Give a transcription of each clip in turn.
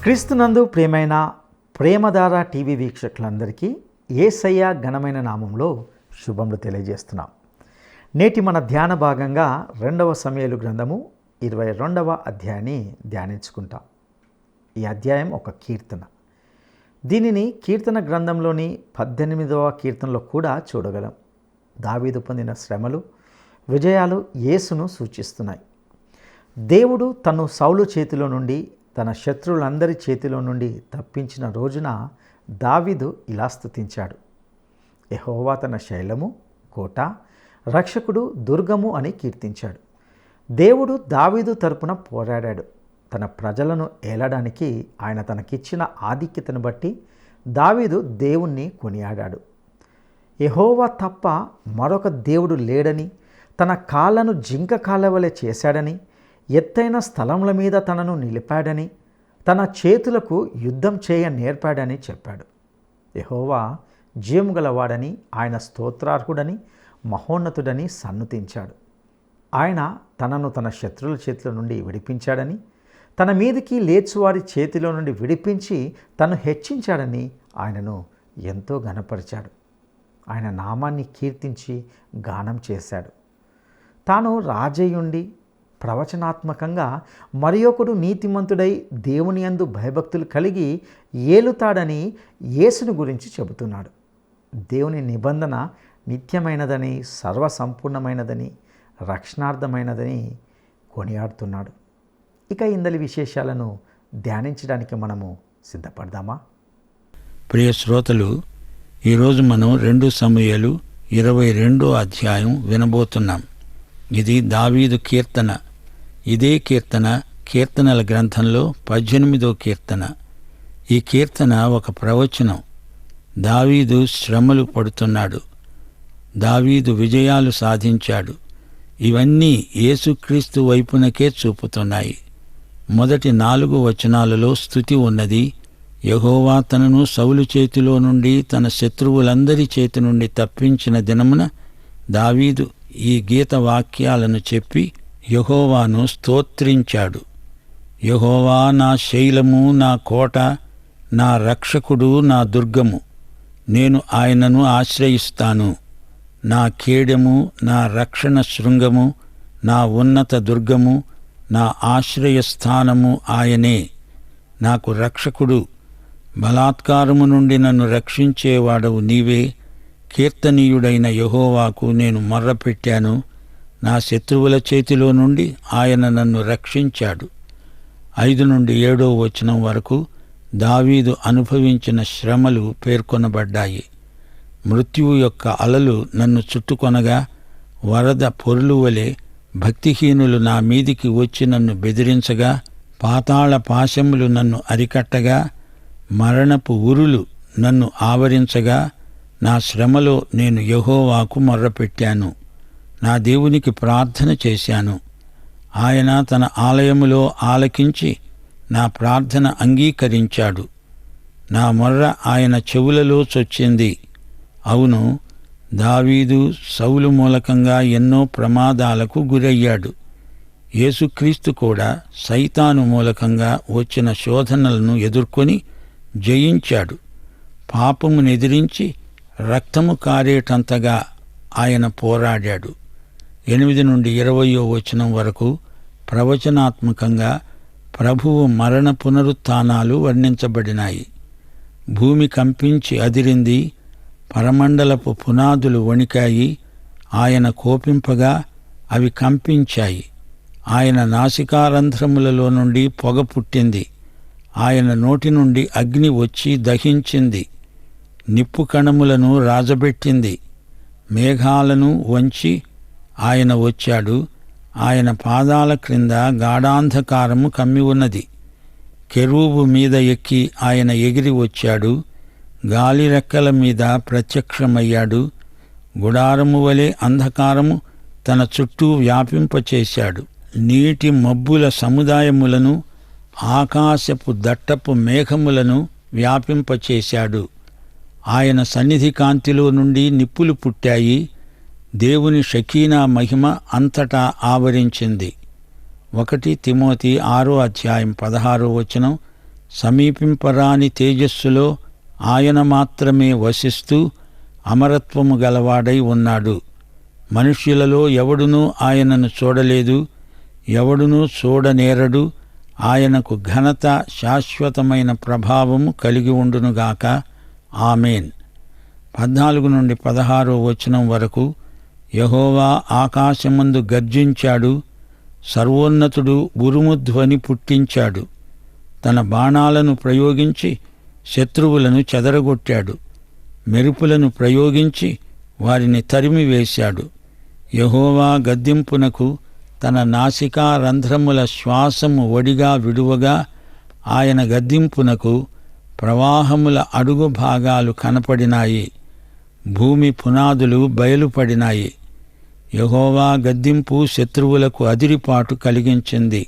క్రీస్తునందు ప్రియమైన ప్రేమధార టీవీ వీక్షకులందరికీ యేసయ్య ఘనమైన నామంలో శుభములు తెలియజేస్తున్నాం. నేటి మన ధ్యాన భాగంగా 2వ సమూయేలు గ్రంథము 22వ అధ్యాయాన్ని ధ్యానించుకుంటాం. ఈ అధ్యాయం ఒక కీర్తన. దీనిని కీర్తన గ్రంథంలోని 18వ కీర్తనలో కూడా చూడగలం. దావీదు పొందిన శ్రమలు, విజయాలు యేసును సూచిస్తున్నాయి. దేవుడు తను సౌలు చేతిలో నుండి, తన శత్రువులందరి చేతిలో నుండి తప్పించిన రోజున దావీదు ఇలా స్తుతించాడు: యెహోవా తన శైలము, కోట, రక్షకుడు, దుర్గము అని కీర్తించాడు. దేవుడు దావీదు తరపున పోరాడాడు. తన ప్రజలను ఏలడానికి ఆయన తనకిచ్చిన ఆధిక్యతను బట్టి దావీదు దేవుణ్ణి కొనియాడాడు. యెహోవా తప్ప మరొక దేవుడు లేడని, తన కాళ్ళను జింక కాళ్ళ వలె చేశాడని, ఎత్తైన స్థలముల మీద తనను నిలిపాడని, తన చేతులకు యుద్ధం చేయ నేర్పాడని చెప్పాడు. యెహోవా జీవము గలవాడని, ఆయన స్తోత్రార్హుడని, మహోన్నతుడని సన్నుతించాడు. ఆయన తనను తన శత్రువుల చేతిలో నుండి విడిపించాడని, తన మీదికి లేచువారి చేతిలో నుండి విడిపించి తను హెచ్చించాడని ఆయనను ఎంతో ఘనపరిచాడు. ఆయన నామాన్ని కీర్తించి గానం చేశాడు. తాను రాజయ్యుండి ప్రవచనాత్మకంగా మరి ఒకడు నీతిమంతుడై దేవుని యందు భయభక్తులు కలిగి ఏలుతాడని యేసుని గురించి చెబుతున్నాడు. దేవుని నిబంధన నిత్యమైనదని, సర్వసంపూర్ణమైనదని, రక్షణార్థమైనదని కొనియాడుతున్నాడు. ఇక ఇందలి విశేషాలను ధ్యానించడానికి మనము సిద్ధపడదామా? ప్రియ శ్రోతలు, ఈరోజు మనం 2 సమూయేలు 22వ అధ్యాయం వినబోతున్నాం. ఇది దావీదు కీర్తన. ఇదే కీర్తన కీర్తనల గ్రంథంలో 18వ కీర్తన. ఈ కీర్తన ఒక ప్రవచనం. దావీదు శ్రమలు పడుతున్నాడు. దావీదు విజయాలు సాధించాడు. ఇవన్నీ యేసుక్రీస్తు వైపునకే చూపుతున్నాయి. మొదటి 4 వచనాలలో స్తుతి ఉన్నది. యెహోవా తనను సౌలు చేతిలో నుండి, తన శత్రువులందరి చేతి నుండి తప్పించిన దినమున దావీదు ఈ గీత వాక్యాలను చెప్పి యెహోవాను స్తోత్రించాడు. యెహోవా నా శైలము, నా కోట, నా రక్షకుడు, నా దుర్గము. నేను ఆయనను ఆశ్రయిస్తాను. నా కేడెము, నా రక్షణ శృంగము, నా ఉన్నత దుర్గము, నా ఆశ్రయస్థానము ఆయనే. నాకు రక్షకుడు, బలాత్కారము నుండి నన్ను రక్షించేవాడవు నీవే. కీర్తనీయుడైన యెహోవాకు నేను మొర్రపెట్టాను. నా శత్రువుల చేతిలో నుండి ఆయన నన్ను రక్షించాడు. 5 నుండి 7వ వచనం వరకు దావీదు అనుభవించిన శ్రమలు పేర్కొనబడ్డాయి. మృత్యువు యొక్క అలలు నన్ను చుట్టుకొనగా, వరద పొరులు వలె భక్తిహీనులు నా మీదికి వచ్చి నన్ను బెదిరించగా, పాతాళ పాశములు నన్ను అరికట్టగా, మరణపు ఉరులు నన్ను ఆవరించగా, నా శ్రమలో నేను యెహోవాకు మొర్రపెట్టాను. నా దేవునికి ప్రార్థన చేశాను. ఆయన తన ఆలయములో ఆలకించి నా ప్రార్థన అంగీకరించాడు. నా మొర్ర ఆయన చెవులలో చొచ్చింది. అవును, దావీదు సౌలు మూలకంగా ఎన్నో ప్రమాదాలకు గురయ్యాడు. యేసుక్రీస్తు కూడా సైతాను మూలకంగా వచ్చిన శోధనలను ఎదుర్కొని జయించాడు. పాపమునెదిరించి రక్తము కారేటంతగా ఆయన పోరాడాడు. 8 నుండి 20వ వచనం వరకు ప్రవచనాత్మకంగా ప్రభువు మరణ పునరుత్థానాలు వర్ణించబడినాయి. భూమి కంపించి అదిరింది, పరమండలపు పునాదులు వణికాయి. ఆయన కోపింపగా అవి కంపించాయి. ఆయన నాసికారంధ్రములలో నుండి పొగ పుట్టింది. ఆయన నోటి నుండి అగ్ని వచ్చి దహించింది. నిప్పు కణములను రాజబెట్టింది. మేఘాలను వంచి ఆయన వచ్చాడు. ఆయన పాదాల క్రింద గాఢాంధకారము కమ్మి ఉన్నది. కెరూబు మీద ఎక్కి ఆయన ఎగిరి వచ్చాడు. గాలి రెక్కల మీద ప్రత్యక్షమయ్యాడు. గుడారము వలె అంధకారము తన చుట్టూ వ్యాపింపచేశాడు. నీటి మబ్బుల సముదాయములను, ఆకాశపు దట్టపు మేఘములను వ్యాపింపచేశాడు. ఆయన సన్నిధి కాంతిలో నుండి నిప్పులు పుట్టాయి. దేవుని షకీనా మహిమ అంతటా ఆవరించింది. 1 తిమోతి 6వ అధ్యాయం 16వ వచనం, సమీపింపరాని తేజస్సులో ఆయన మాత్రమే వసిస్తూ అమరత్వము గలవాడై ఉన్నాడు. మనుష్యులలో ఎవడునూ ఆయనను చూడలేదు, ఎవడునూ చూడనేరడు. ఆయనకు ఘనత, శాశ్వతమైన ప్రభావము కలిగి ఉండునుగాక. ఆమేన్. 14 నుండి 16 వచనం వరకు. యెహోవా ఆకాశమందు గర్జించాడు, సర్వోన్నతుడు ఉరుము ధ్వని పుట్టించాడు. తన బాణాలను ప్రయోగించి శత్రువులను చెదరగొట్టాడు, మెరుపులను ప్రయోగించి వారిని తరిమివేశాడు. యెహోవా గద్దింపునకు తన నాసికా రంధ్రముల శ్వాసము ఒడిగా విడువగా, ఆయన గద్దింపునకు ప్రవాహముల అడుగు భాగాలు కనపడినాయి, భూమి పునాదులు బయలుపడినాయి. యెహోవా గద్దింపు శత్రువులకు అదిరిపాటు కలిగించింది.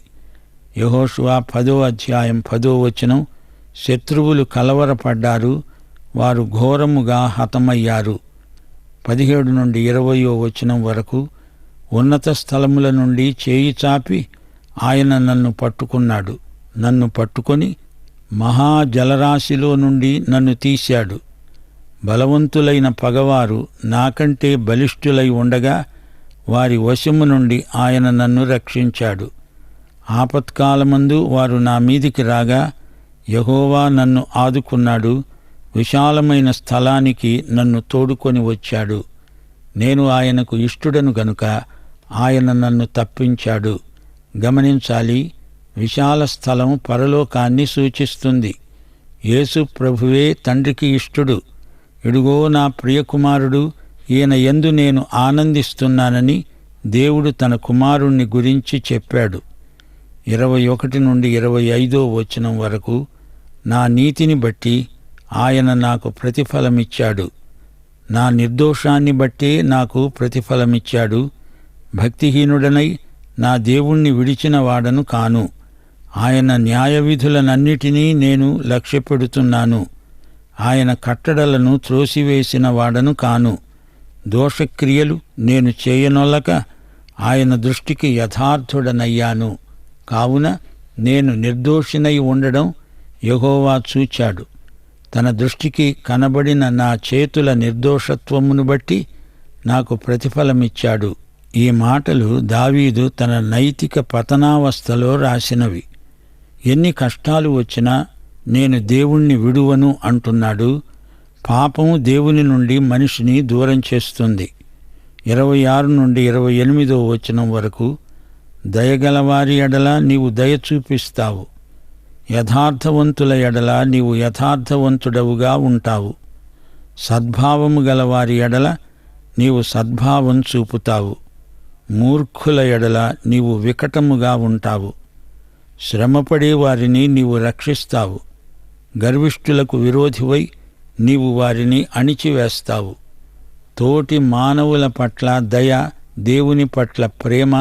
యెహోషువ 10వ అధ్యాయం 10వ వచనం. శత్రువులు కలవరపడ్డారు, వారు ఘోరముగా హతమయ్యారు. 17 నుండి 20వ వచనం వరకు. ఉన్నత స్థలముల నుండి చేయి చాపి ఆయన నన్ను పట్టుకున్నాడు, నన్ను పట్టుకొని మహాజలరాశిలో నుండి నన్ను తీశాడు. బలవంతులైన పగవారు నాకంటే బలిష్ఠులై ఉండగా వారి వశము నుండి ఆయన నన్ను రక్షించాడు. ఆపత్కాలమందు వారు నా మీదికి రాగా యెహోవా నన్ను ఆదుకున్నాడు. విశాలమైన స్థలానికి నన్ను తోడుకొని వచ్చాడు. నేను ఆయనకు ఇష్టుడను గనుక ఆయన నన్ను తప్పించాడు. గమనించాలి, విశాల స్థలం పరలోకాన్ని సూచిస్తుంది. యేసు ప్రభువే తండ్రికి ఇష్టుడు. ఇడుగో నా ప్రియకుమారుడు, ఈయన యందు నేను ఆనందిస్తున్నానని దేవుడు తన కుమారుణ్ణి గురించి చెప్పాడు. 21 నుండి 25వ వచనం వరకు. నా నీతిని బట్టి ఆయన నాకు ప్రతిఫలమిచ్చాడు, నా నిర్దోషాన్ని బట్టే నాకు ప్రతిఫలమిచ్చాడు. భక్తిహీనుడనై నా దేవుణ్ణి విడిచిన వాడను కాను. ఆయన న్యాయవిధులనన్నిటినీ నేను లక్ష్యపెడుతున్నాను. ఆయన కట్టడలను త్రోసివేసిన వాడను కాను. దోషక్రియలు నేను చేయనొల్లక ఆయన దృష్టికి యథార్థుడనయ్యాను. కావున నేను నిర్దోషినై ఉండడం యెహోవా చూచాడు. తన దృష్టికి కనబడిన నా చేతుల నిర్దోషత్వమును బట్టి నాకు ప్రతిఫలమిచ్చాడు. ఈ మాటలు దావీదు తన నైతిక పతనావస్థలో రాసినవి. ఎన్ని కష్టాలు వచ్చినా నేను దేవుణ్ణి విడువను అంటున్నాడు. పాపం దేవుని నుండి మనిషిని దూరం చేస్తుంది. 26 నుండి 28వ వచనం వరకు. దయగలవారి ఎడల నీవు దయ చూపిస్తావు, యథార్థవంతుల ఎడల నీవు యథార్థవంతుడవుగా ఉంటావు. సద్భావము గలవారి ఎడల నీవు సద్భావం చూపుతావు, మూర్ఖుల ఎడల నీవు వికటముగా ఉంటావు. శ్రమపడే వారిని నీవు రక్షిస్తావు, గర్విష్ఠులకు విరోధివై నీవు వారిని అణిచివేస్తావు. తోటి మానవుల పట్ల దయ, దేవుని పట్ల ప్రేమ,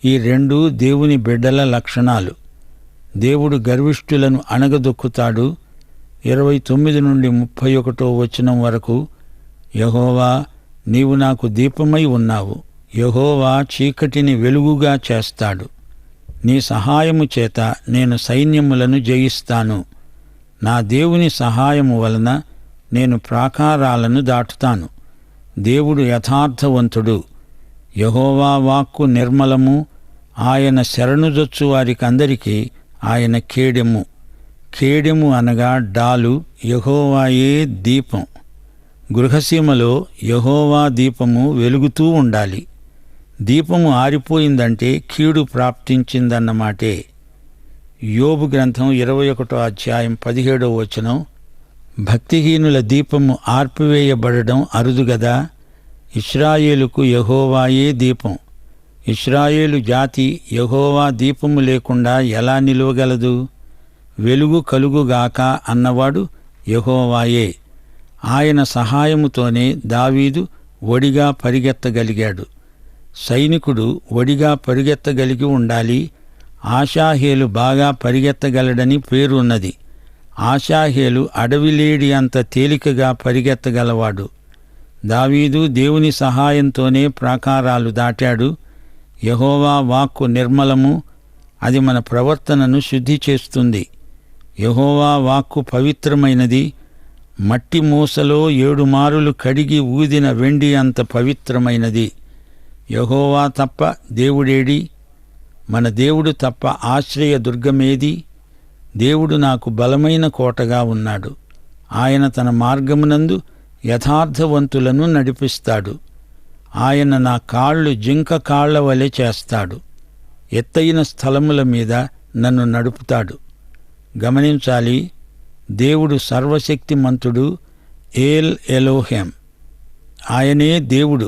ఈ రెండూ దేవుని బిడ్డల లక్షణాలు. దేవుడు గర్విష్ఠులను అణగదొక్కుతాడు. 29 నుండి 31వ వచనం వరకు. యెహోవా, నీవు నాకు దీపమై ఉన్నావు. యెహోవా చీకటిని వెలుగుగా చేస్తాడు. నీ సహాయము చేత నేను సైన్యములను జయిస్తాను. నా దేవుని సహాయము వలన నేను ప్రాకారాలను దాటుతాను. దేవుడు యథార్థవంతుడు. యెహోవా వాక్కు నిర్మలము. ఆయన శరణుజొచ్చు వారికందరికీ ఆయన కేడెము. కేడెము అనగా డాలు. యెహోవాయే దీపం. గృహసీమలో యెహోవా దీపము వెలుగుతూ ఉండాలి. దీపము ఆరిపోయిందంటే కీడు ప్రాప్తించిందన్నమాటే. యోబు గ్రంథం 21వ అధ్యాయం 17వ వచనం. భక్తిహీనుల దీపము ఆర్పివేయబడడం అరుదుగదా. ఇశ్రాయేలుకు యెహోవాయే దీపం. ఇశ్రాయేలు జాతి యెహోవా దీపము లేకుండా ఎలా నిలువగలదు? వెలుగు కలుగుగాక అన్నవాడు యెహోవాయే. ఆయన సహాయముతోనే దావీదు ఒడిగా పరిగెత్తగలిగాడు. సైనికుడు ఒడిగా పరిగెత్తగలిగి ఉండాలి. ఆషాహేలు బాగా పరిగెత్తగలడని పేరున్నది. ఆషాహేలు అడవిలేడి అంత తేలికగా పరిగెత్తగలవాడు. దావీదు దేవుని సహాయంతోనే ప్రాకారాలు దాటాడు. యెహోవా వాక్కు నిర్మలము. అది మన ప్రవర్తనను శుద్ధి చేస్తుంది. యెహోవా వాక్కు పవిత్రమైనది, మట్టి మూసలో 7 మారులు కడిగి ఊదిన వెండి అంత పవిత్రమైనది. యెహోవా తప్ప దేవుడేడి? మన దేవుడు తప్ప ఆశ్రయ దుర్గమేది? దేవుడు నాకు బలమైన కోటగా ఉన్నాడు. ఆయన తన మార్గమునందు యథార్థవంతులను నడిపిస్తాడు. ఆయన నా కాళ్ళు జింక కాళ్ల వలె చేస్తాడు. ఎత్తయిన స్థలముల మీద నన్ను నడుపుతాడు. గమనించాలి, దేవుడు సర్వశక్తిమంతుడు, ఏల్ ఎలోహెం. ఆయనే దేవుడు,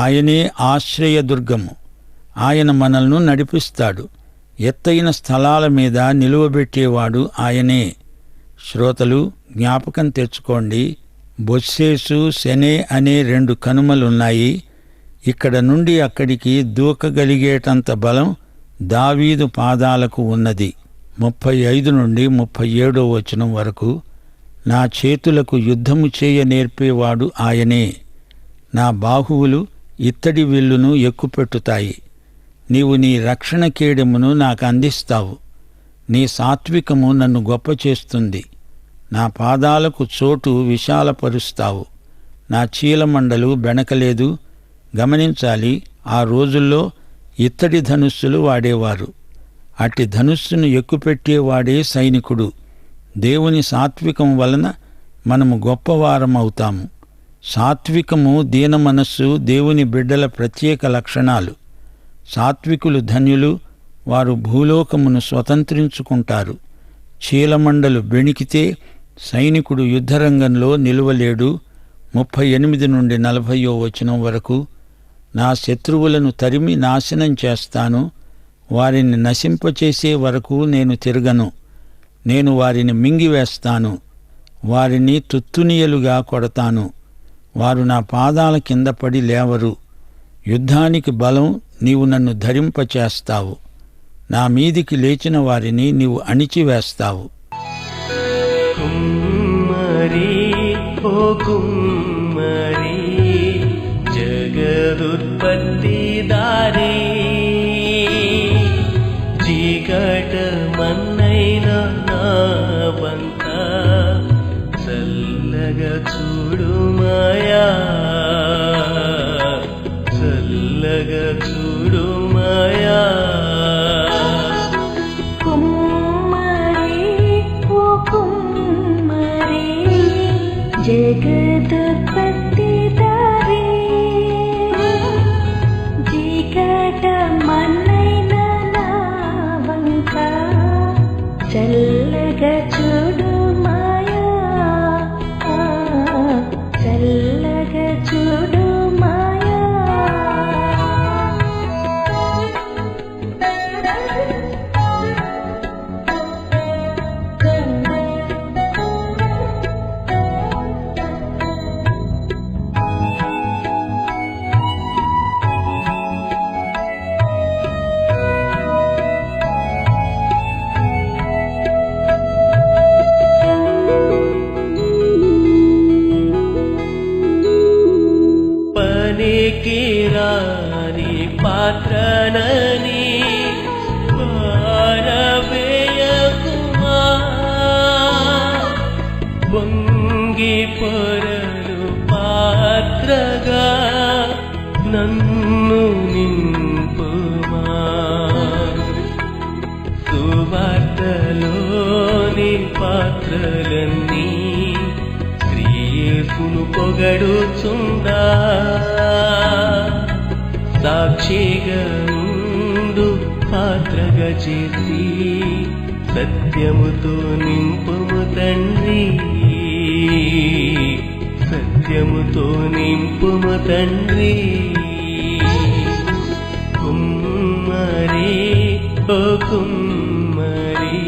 ఆయనే ఆశ్రయదుర్గము. ఆయన మనల్ని నడిపిస్తాడు. ఎత్తైన స్థలాల మీద నిలువబెట్టేవాడు ఆయనే. శ్రోతలు, జ్ఞాపకం తెచ్చుకోండి, బొస్సేసు, సెనే అనే 2 కనుమలున్నాయి. ఇక్కడ నుండి అక్కడికి దూకగలిగేటంత బలం దావీదు పాదాలకు ఉన్నది. 35 నుండి 37 వచనం వరకు, నా చేతులకు యుద్ధము చేయ నేర్పేవాడు ఆయనే. నా బాహువులు ఇత్తడి విల్లును ఎక్కుపెట్టుతాయి. నీవు నీ రక్షణ కేడెమును నాకు అందిస్తావు. నీ సాత్వికము నన్ను గొప్ప చేస్తుంది. నా పాదాలకు చోటు విశాలపరుస్తావు. నా చీలమండలు బెణకలేదు. గమనించాలి, ఆ రోజుల్లో ఇత్తడి ధనుస్సులు వాడేవారు. అట్టి ధనుస్సును ఎక్కుపెట్టేవాడే సైనికుడు. దేవుని సాత్వికం వలన మనము గొప్పవారమవుతాము. సాత్వికము, దీన మనస్సు దేవుని బిడ్డల ప్రత్యేక లక్షణాలు. సాత్వికులు ధన్యులు, వారు భూలోకమును స్వతంత్రించుకుంటారు. చీలమండలు బెణికితే సైనికుడు యుద్ధరంగంలో నిలువలేడు. 38 నుండి 40 వచనం వరకు, నా శత్రువులను తరిమి నాశనం చేస్తాను. వారిని నశింపచేసే వరకు నేను తిరగను. నేను వారిని మింగివేస్తాను. వారిని తుత్తునియలుగా కొడతాను. వారు నా పాదాల కింద పడి లేవరు. యుద్ధానికి బలం నీవు నన్ను ధరింపచేస్తావు. నా మీదికి లేచిన వారిని నీవు అణిచివేస్తావు. కుమ్మరి ఓ కుమ్మరి, జగదుత్పత్తిదారి, చీకటమన్నైన నా వంక చల్లగా చూడుమయా, చల్లగా చూడుమయా. జగదుత్పత్తిదారి, చీకటమన్నైన నా వంక చల్లగా చూడుమయా, చల్లగా చూడుమయా. పనికిరాని పాత్రనని పారవేయకుమా, వంగి పొరలు పాత్రగా నన్ను నింపుమా. సువార్తలోని పాత్రలన్నీ యేసును పొగడుచుందా, సాక్షిగా ఉండు పాత్రగా చేసి సత్యముతో నింపుము తండ్రి, సత్యముతో నింపుము తండ్రి. కుమ్మరి ఓ కుమ్మరి,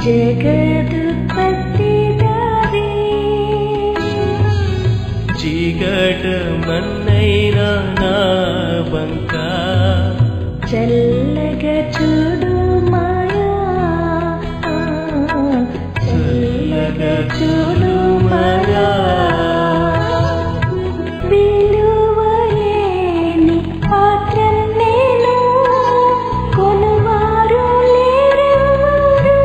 జగదుత్పత్తిదారి, చీకటమన్నైన నా వంక చల్లగా చూడుమయా, చల్లగా చూడుమయా. విలువలేని పాత్రను నేను, కొనువారు లేరెవరు.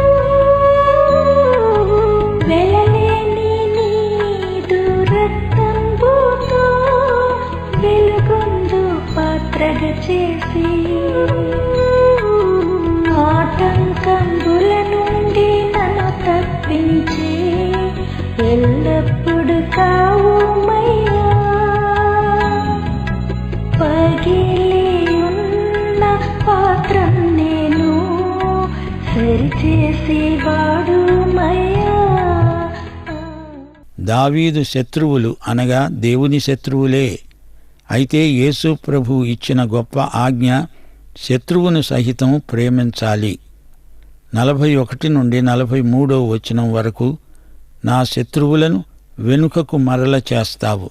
ఎల్లప్పుడు కావుమయ్యా. పగిలి ఉన్న పాత్రం నేను సరిచేసేవాడుమయ్యా. దావీదు శత్రువులు అనగా దేవుని శత్రువులే. అయితే యేసు ప్రభు ఇచ్చిన గొప్ప ఆజ్ఞ శత్రువును సహితం ప్రేమించాలి. 41 నుండి 43 వచనం వరకు, నా శత్రువులను వెనుకకు మరల చేస్తావు,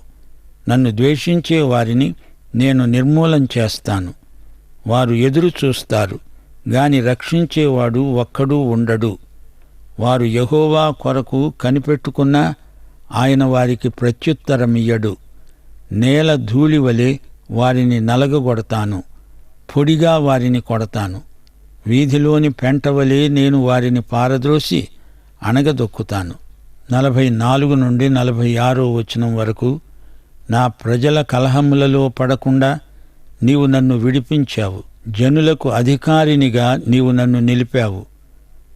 నన్ను ద్వేషించే వారిని నేను నిర్మూలం చేస్తాను. వారు ఎదురు చూస్తారు గాని రక్షించేవాడు ఒక్కడూ ఉండడు. వారు యెహోవా కొరకు కనిపెట్టుకున్నా ఆయన వారికి ప్రత్యుత్తరమియ్యడు. నేల ధూళివలే వారిని నలగగొడతాను, పొడిగా వారిని కొడతాను. వీధిలోని పెంటవలే నేను వారిని పారద్రోసి అణగదొక్కుతాను. 44 నుండి 46 వచనం వరకు, నా ప్రజల కలహములలో పడకుండా నీవు నన్ను విడిపించావు. జనులకు అధికారినిగా నీవు నన్ను నిలిపావు.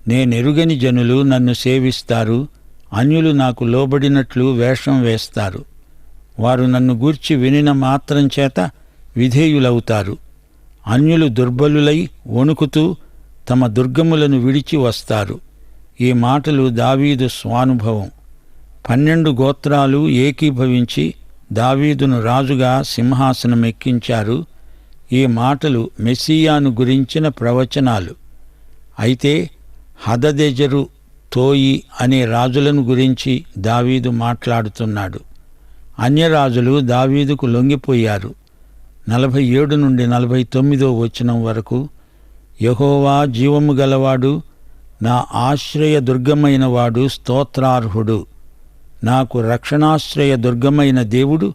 నేనెరుగని జనులు నన్ను సేవిస్తారు, అన్యులు నాకు లోబడినట్లు వేషం వేస్తారు. వారు నన్ను గూర్చి వినిన మాత్రం చేత విధేయులవుతారు. అన్యులు దుర్బలులై వణుకుతూ తమ దుర్గములను విడిచి వస్తారు. ఈ మాటలు దావీదు స్వానుభవం. 12 గోత్రాలు ఏకీభవించి దావీదును రాజుగా సింహాసనమెక్కించారు. ఈ మాటలు మెస్సియాను గురించిన ప్రవచనాలు. అయితే హదదెజరు, తోయి అనే రాజులను గురించి దావీదు మాట్లాడుతున్నాడు. అన్యరాజులు దావీదుకు లొంగిపోయారు. 47 నుండి 49 వచనం వరకు, యెహోవా జీవము గలవాడు, నా ఆశ్రయ దుర్గమైన వాడు స్తోత్రార్హుడు. నాకు రక్షణాశ్రయ దుర్గమైన దేవుడు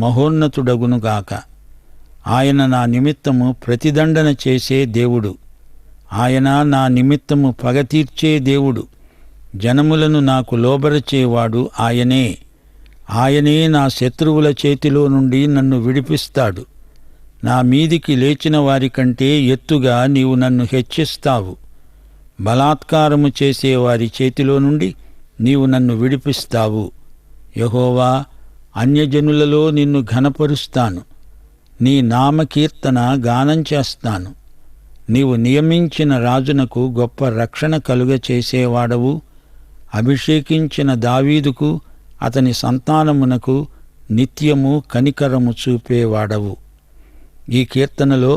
మహోన్నతుడగునుగాక. ఆయన నా నిమిత్తము ప్రతిదండన చేసే దేవుడు. ఆయన నా నిమిత్తము పగ తీర్చే దేవుడు. జనములను నాకు లోబరచేవాడు ఆయనే. ఆయనే నా శత్రువుల చేతిలో నుండి నన్ను విడిపిస్తాడు. నా మీదికి లేచిన వారికంటే ఎత్తుగా నీవు నన్ను హెచ్చిస్తావు. బలాత్కారము చేసేవారి చేతిలో నుండి నీవు నన్ను విడిపిస్తావు. యెహోవా, అన్యజనులలో నిన్ను ఘనపరుస్తాను. నీ నామకీర్తన గానం చేస్తాను. నీవు నియమించిన రాజునకు గొప్ప రక్షణ కలుగ చేసేవాడవు. అభిషేకించిన దావీదుకు అతని సంతానమునకు నిత్యము కనికరము చూపేవాడవు. ఈ కీర్తనలో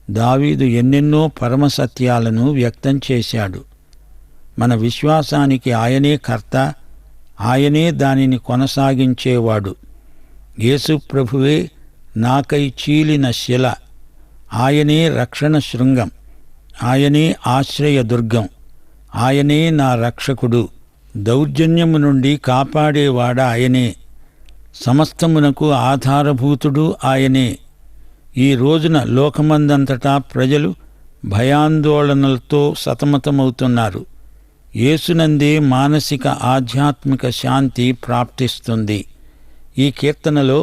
దావీదు ఎన్నెన్నో పరమసత్యాలను వ్యక్తం చేశాడు. మన విశ్వాసానికి ఆయనే కర్త, ఆయనే దానిని కొనసాగించేవాడు. యేసు ప్రభువే నాకై చీలిన శిల, ఆయనే రక్షణ శృంగం, ఆయనే ఆశ్రయదుర్గం, ఆయనే నా రక్షకుడు. దౌర్జన్యము నుండి కాపాడేవాడ ఆయనే. సమస్తమునకు ఆధారభూతుడు ఆయనే. ఈ రోజున లోకమందంతటా ప్రజలు భయాందోళనలతో సతమతమవుతున్నారు. యేసునందే మానసిక ఆధ్యాత్మిక శాంతి ప్రాప్తిస్తుంది. ఈ కీర్తనలో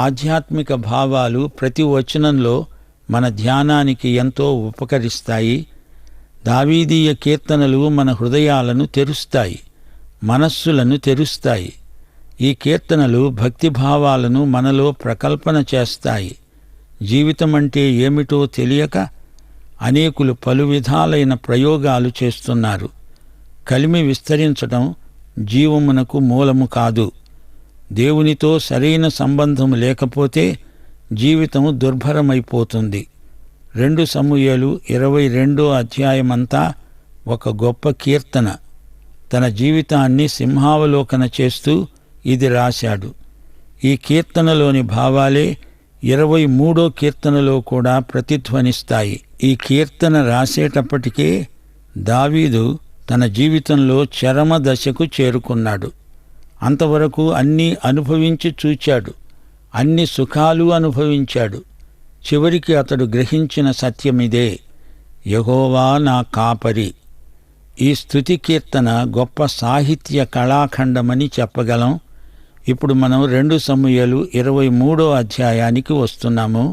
ఆధ్యాత్మిక భావాలు ప్రతి వచనంలో మన ధ్యానానికి ఎంతో ఉపకరిస్తాయి. దావీదీయ కీర్తనలు మన హృదయాలను తెరుస్తాయి, మనస్సులను తెరుస్తాయి. ఈ కీర్తనలు భక్తిభావాలను మనలో ప్రకల్పన చేస్తాయి. జీవితమంటే ఏమిటో తెలియక అనేకులు పలు విధాలైన ప్రయోగాలు చేస్తున్నారు. కలిమి విస్తరించటం జీవమునకు మూలము కాదు. దేవునితో సరైన సంబంధం లేకపోతే జీవితం దుర్భరమైపోతుంది. 2 సమూయేలు 22 అధ్యాయమంతా ఒక గొప్ప కీర్తన. తన జీవితాన్ని సింహావలోకన చేస్తూ ఇది రాశాడు. ఈ కీర్తనలోని భావాలే 23వ కీర్తనలో కూడా ప్రతిధ్వనిస్తాయి. ఈ కీర్తన రాసేటప్పటికే దావీదు తన జీవితంలో చరమ దశకు చేరుకున్నాడు. అంతవరకు అన్నీ అనుభవించి చూచాడు, అన్ని సుఖాలు అనుభవించాడు. చివరికి అతడు గ్రహించిన సత్యమిదే: యెహోవా నా కాపరి. ఈ స్తుతి కీర్తన గొప్ప సాహిత్య కళాఖండమని చెప్పగలం. ఇప్పుడు మనం 2 సమూయేలు 23వ అధ్యాయానికి వస్తున్నాము.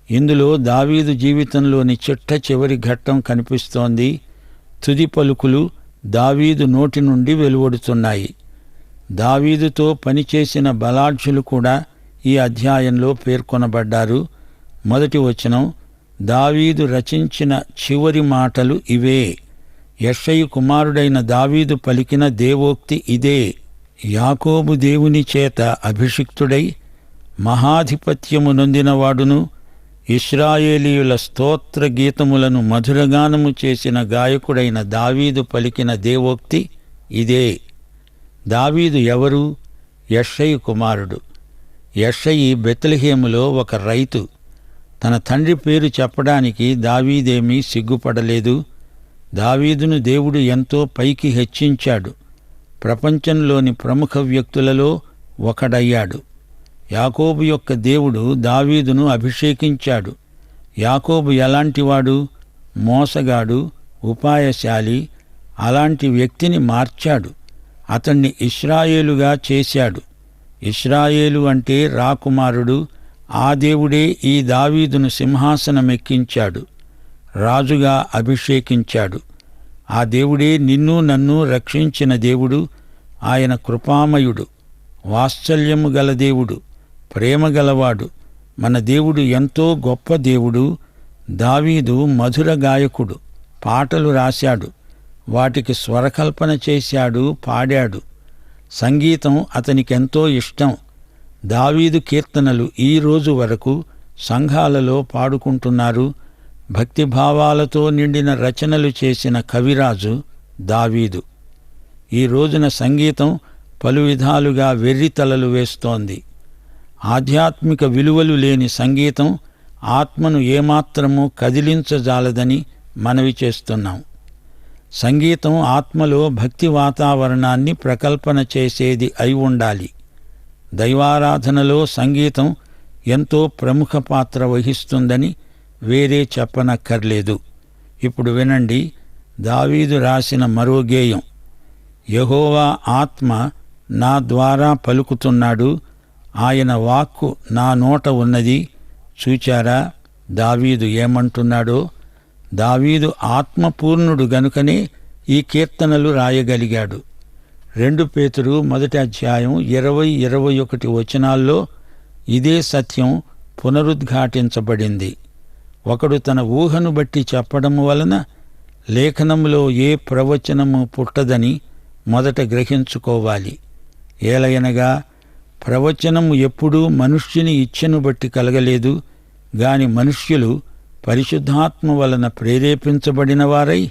ఇందులో దావీదు జీవితంలోని చిట్ట చివరి ఘట్టం కనిపిస్తోంది. తుది పలుకులు దావీదు నోటి నుండి వెలువడుతున్నాయి. దావీదుతో పనిచేసిన బలాఢ్యులు కూడా ఈ అధ్యాయంలో పేర్కొనబడ్డారు. మొదటి వచనం, దావీదు రచించిన చివరి మాటలు ఇవే. యెషయి కుమారుడైన దావీదు పలికిన దేవోక్తి ఇదే. యాకోబు దేవుని చేత అభిషిక్తుడై మహాధిపత్యము నొందినవాడును, ఇశ్రాయేలీయుల స్తోత్ర గీతములను మధురగానము చేసిన గాయకుడైన దావీదు పలికిన దేవోక్తి ఇదే. దావీదు ఎవరు? యెషయి కుమారుడు. యెషయి బెత్లెహేములో ఒక రైతు. తన తండ్రి పేరు చెప్పడానికి దావీదేమీ సిగ్గుపడలేదు. దావీదును దేవుడు ఎంతో పైకి హెచ్చించాడు. ప్రపంచంలోని ప్రముఖ వ్యక్తులలో ఒకడయ్యాడు. యాకోబు యొక్క దేవుడు దావీదును అభిషేకించాడు. యాకోబు ఎలాంటివాడు? మోసగాడు, ఉపాయశాలి. అలాంటి వ్యక్తిని మార్చాడు. అతన్ని ఇశ్రాయేలుగా చేశాడు. ఇశ్రాయేలు అంటే రాకుమారుడు. ఆ దేవుడే ఈ దావీదును సింహాసనమెక్కించాడు, రాజుగా అభిషేకించాడు. ఆ దేవుడే నిన్ను నన్ను రక్షించిన దేవుడు. ఆయన కృపామయుడు, వాత్సల్యము గల దేవుడు, ప్రేమగలవాడు. మన దేవుడు ఎంతో గొప్ప దేవుడు. దావీదు మధుర గాయకుడు. పాటలు రాశాడు, వాటికి స్వరకల్పన చేశాడు, పాడాడు. సంగీతం అతనికెంతో ఇష్టం. దావీదు కీర్తనలు ఈ రోజు వరకు సంఘాలలో పాడుకుంటున్నారు. భక్తిభావాలతో నిండిన రచనలు చేసిన కవిరాజు దావీదు. ఈ రోజున సంగీతం పలు విధాలుగా వెర్రితలలు వేస్తోంది. ఆధ్యాత్మిక విలువలు లేని సంగీతం ఆత్మను ఏమాత్రమూ కదిలించజాలదని మనవి చేస్తున్నాం. సంగీతం ఆత్మలో భక్తి వాతావరణాన్ని ప్రకల్పన చేసేది అయి ఉండాలి. దైవారాధనలో సంగీతం ఎంతో ప్రముఖ పాత్ర వహిస్తుందని వేరే చెప్పనక్కర్లేదు. ఇప్పుడు వినండి దావీదు రాసిన మరో గేయం. యెహోవా ఆత్మ నా ద్వారా పలుకుతున్నాడు, ఆయన వాక్కు నా నోట ఉన్నది. చూచారా దావీదు ఏమంటున్నాడో? దావీదు ఆత్మపూర్ణుడు గనుకనే ఈ కీర్తనలు రాయగలిగాడు. 2 పేతురు 1:20-21 వచనాల్లో ఇదే సత్యం పునరుద్ఘాటించబడింది. ఒకడు తన ఊహను బట్టి చెప్పడం వలన లేఖనములో ఏ ప్రవచనము పుట్టదని మొదట గ్రహించుకోవాలి. ఏలయనగా ప్రవచనము ఎప్పుడూ మనుష్యుని ఇచ్ఛను బట్టి కలగలేదు గాని మనుష్యులు పరిశుద్ధాత్మ వలన ప్రేరేపించబడిన వారై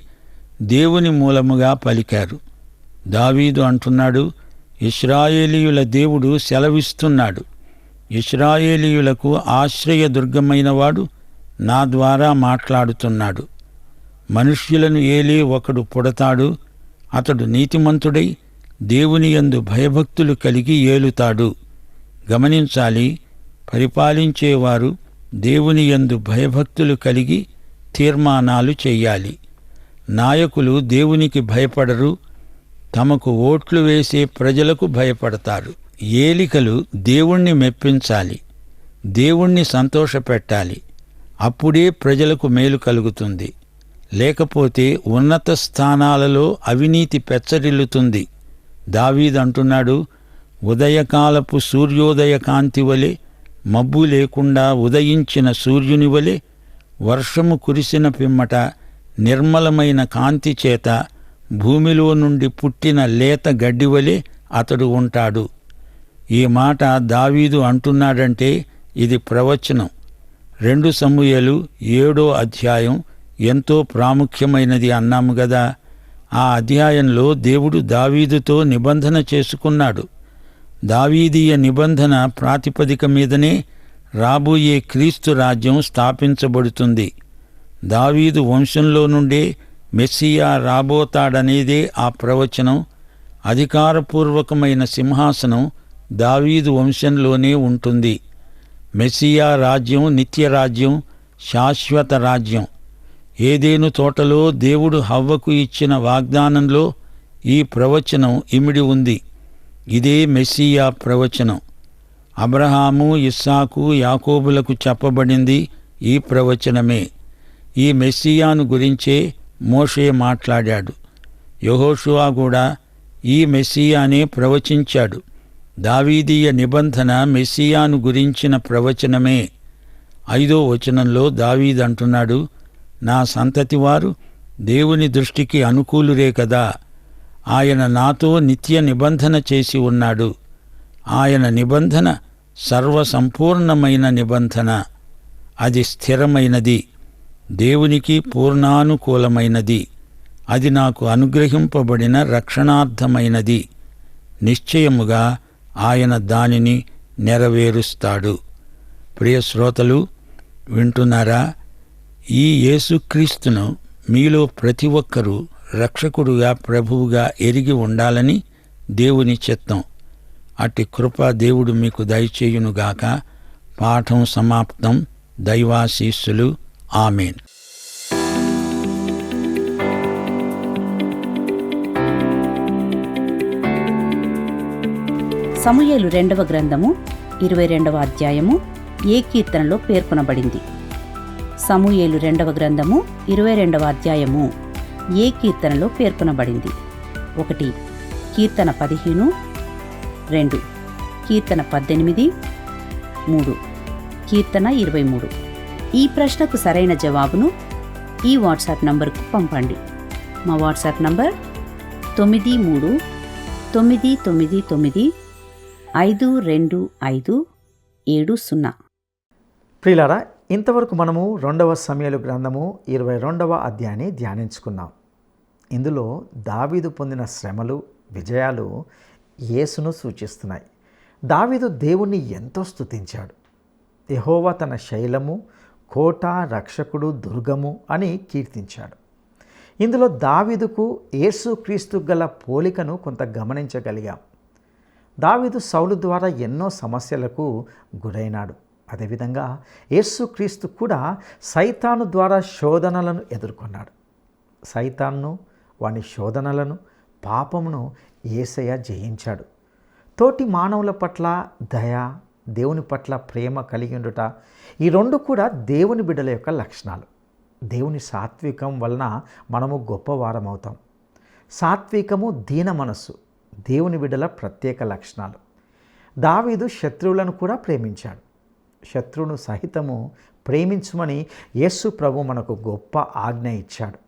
దేవుని మూలముగా పలికారు. దావీదు అంటున్నాడు, ఇశ్రాయేలీయుల దేవుడు సెలవిస్తున్నాడు, ఇశ్రాయేలీయులకు ఆశ్రయదుర్గమైనవాడు నా ద్వారా మాట్లాడుతున్నాడు. మనుష్యులను ఏలే ఒకడు పుడతాడు, అతడు నీతిమంతుడై దేవుని యందు భయభక్తులు కలిగి ఏలుతాడు. గమనించాలి, పరిపాలించేవారు దేవుని యందు భయభక్తులు కలిగి తీర్మానాలు చెయ్యాలి. నాయకులు దేవునికి భయపడరు, తమకు ఓట్లు వేసే ప్రజలకు భయపడతారు. ఏలికలు దేవుణ్ణి మెప్పించాలి, దేవుణ్ణి సంతోషపెట్టాలి. అప్పుడే ప్రజలకు మేలు కలుగుతుంది. లేకపోతే ఉన్నత స్థానాలలో అవినీతి పెచ్చరిల్లుతుంది. దావీదు అంటున్నాడు, ఉదయకాలపు సూర్యోదయ కాంతి వలె, మబ్బు లేకుండా ఉదయించిన సూర్యుని వలె, వర్షము కురిసిన పిమ్మట నిర్మలమైన కాంతి చేత భూమిలో నుండి పుట్టిన లేత గడ్డివలే అతడు ఉంటాడు. ఈ మాట దావీదు అంటున్నాడంటే ఇది ప్రవచనం. 2 సమూయేలు 7వ అధ్యాయం ఎంతో ప్రాముఖ్యమైనది అన్నాము గదా. ఆ అధ్యాయంలో దేవుడు దావీదుతో నిబంధన చేసుకున్నాడు. దావీదీయ నిబంధన ప్రాతిపదిక మీదనే రాబోయే క్రీస్తు రాజ్యం స్థాపించబడుతుంది. దావీదు వంశంలో నుండే మెస్సియా రాబోతాడనేదే ఆ ప్రవచనం. అధికారపూర్వకమైన సింహాసనం దావీదు వంశంలోనే ఉంటుంది. మెస్సియా రాజ్యం నిత్యరాజ్యం, శాశ్వత రాజ్యం. ఏదెను తోటలో దేవుడు హవ్వకు ఇచ్చిన వాగ్దానంలో ఈ ప్రవచనం ఇమిడి ఉంది. ఇదే మెస్సియా ప్రవచనం. అబ్రహాము, ఇస్సాకు, యాకోబులకు చెప్పబడింది ఈ ప్రవచనమే. ఈ మెస్సియాను గురించే మోషే మాట్లాడాడు. యెహోషువ కూడా ఈ మెస్సియానే ప్రవచించాడు. దావీదీయ నిబంధన మెస్సియాను గురించిన ప్రవచనమే. 5వ వచనంలో దావీదంటున్నాడు, నా సంతతివారు దేవుని దృష్టికి అనుకూలురే కదా. ఆయన నాతో నిత్య నిబంధన చేసి ఉన్నాడు. ఆయన నిబంధన సర్వసంపూర్ణమైన నిబంధన. అది స్థిరమైనది, దేవునికి పూర్ణానుకూలమైనది. అది నాకు అనుగ్రహింపబడిన రక్షణార్థమైనది. నిశ్చయముగా ఆయన దానిని నెరవేరుస్తాడు. ప్రియ శ్రోతలు, వింటున్నారా? ఈ యేసుక్రీస్తును మీలో ప్రతి ఒక్కరూ రక్షకుడుగా, ప్రభువుగా ఎరిగి ఉండాలని దేవుని చిత్తం. అట్టి కృప దేవుడు మీకు దయచేయునుగాక. పాఠం సమాప్తం. దైవాశీస్సులు. ఆమేన్. సమూయేలు 2వ గ్రంథము 22వ అధ్యాయము ఏ కీర్తనలో పేర్కొనబడింది. సమూయేలు 2వ గ్రంథము 22వ అధ్యాయము ఏ కీర్తనలో పేర్కొనబడింది. 1 కీర్తన 15, 2 కీర్తన 18, 3 కీర్తన 23. ఈ ప్రశ్నకు సరైన జవాబును ఈ వాట్సాప్ నంబర్కు పంపండి. మా వాట్సాప్ నంబర్ 9399525570. ప్రియులారా, ఇంతవరకు మనము 2వ సమూయేలు గ్రంథము 22వ అధ్యాయాన్ని ధ్యానించుకున్నాం. ఇందులో దావీదు పొందిన శ్రమలు, విజయాలు యేసును సూచిస్తున్నాయి. దావీదు దేవుణ్ణి ఎంతో స్తుతించాడు. యెహోవా తన శైలము, కోట, రక్షకుడు, దుర్గము అని కీర్తించాడు. ఇందులో దావీదుకు యేసుక్రీస్తు గల పోలికను కొంత గమనించగలిగాం. దావీదు సౌలు ద్వారా ఎన్నో సమస్యలకు గురైనాడు. అదేవిధంగా యేసుక్రీస్తు కూడా సైతాను ద్వారా శోధనలను ఎదుర్కొన్నాడు. సైతాన్ను, వాని శోధనలను, పాపమును యేసయ్య జయించాడు. తోటి మానవుల పట్ల దయ, దేవుని పట్ల ప్రేమ కలిగి ఉండుట, ఈ రెండు కూడా దేవుని బిడ్డల యొక్క లక్షణాలు. దేవుని సాత్వికం వలన మనము గొప్పవారమవుతాం. సాత్వికము, దీన మనస్సు దేవుని బిడ్డల ప్రత్యేక లక్షణాలు. దావీదు శత్రువులను కూడా ప్రేమించాడు. శత్రువును సహితము ప్రేమించుమని యేసు ప్రభు మనకు గొప్ప ఆజ్ఞ ఇచ్చాడు.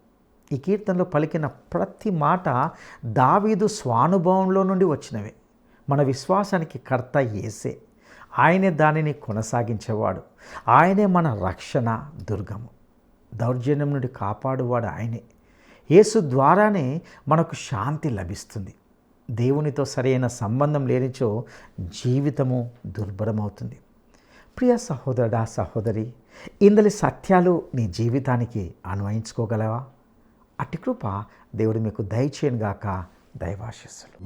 ఈ కీర్తనలో పలికిన ప్రతి మాట దావీదు స్వానుభవంలో నుండి వచ్చినవే. మన విశ్వాసానికి కర్త యేసే. ఆయనే దానిని కొనసాగించేవాడు. ఆయనే మన రక్షణ దుర్గము. దౌర్జన్యం నుండి కాపాడువాడు ఆయనే. యేసు ద్వారానే మనకు శాంతి లభిస్తుంది. దేవునితో సరైన సంబంధం లేనిచో జీవితము దుర్భరమవుతుంది. ప్రియ సహోదరుడా, సహోదరి, ఇందలి సత్యాలు నీ జీవితానికి అన్వయించుకోగలవా? అట్టి కృప దేవుడు మీకు దయచేయనుగాక. దైవాశీస్సులు.